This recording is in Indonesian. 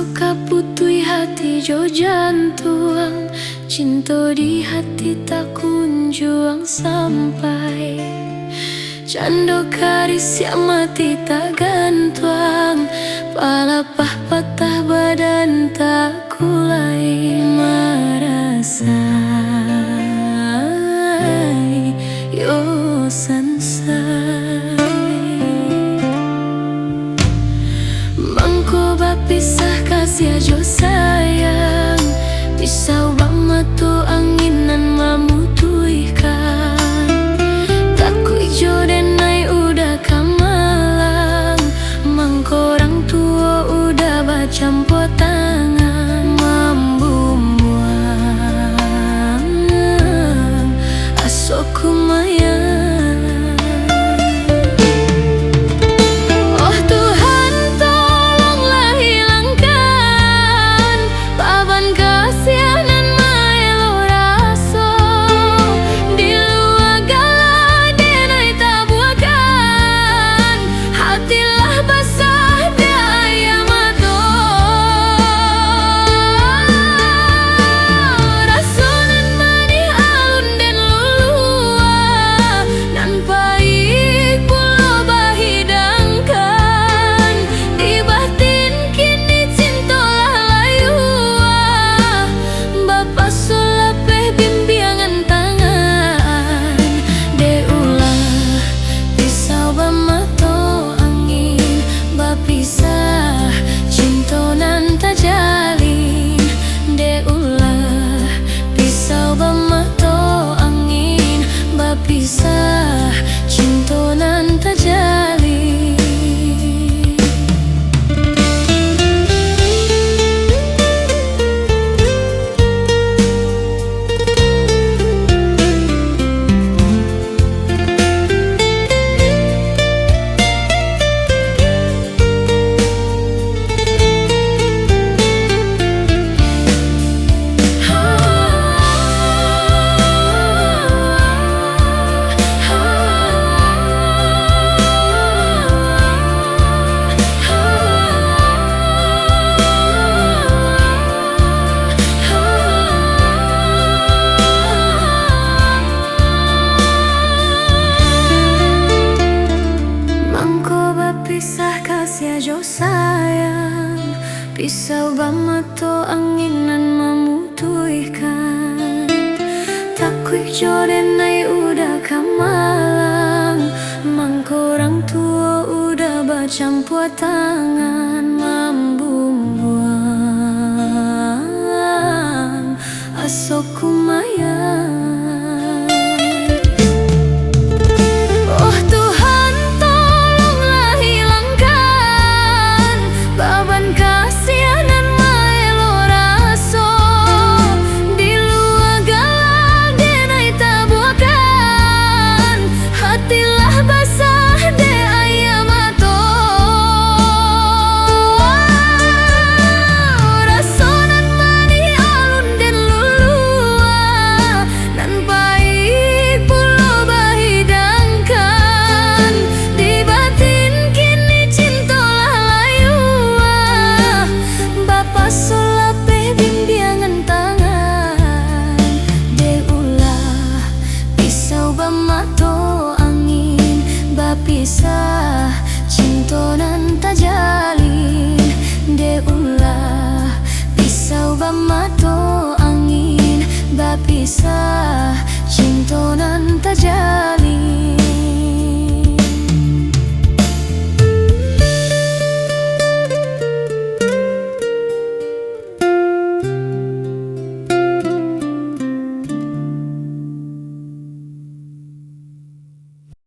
suka putui hati jo jantung, cinta di hati tak kunjung sampai. Cando karis yang mati tak gantuang, palapah patah badan tak kulai marasai. Yo sansai mangko bapisah kasih jo sayang, pisau bamatu anginan mamutuikan. Takui jo denai udah kamalang, mangko orang tua udah bacampo tangan membuang asokku mayang. Pisah cinta nan terjalin. Pisah kasih jo sayang, pisau bamato anginan memutuikan. Takui jo denai udah kamalang, mangko orang tua udah bacampo tangan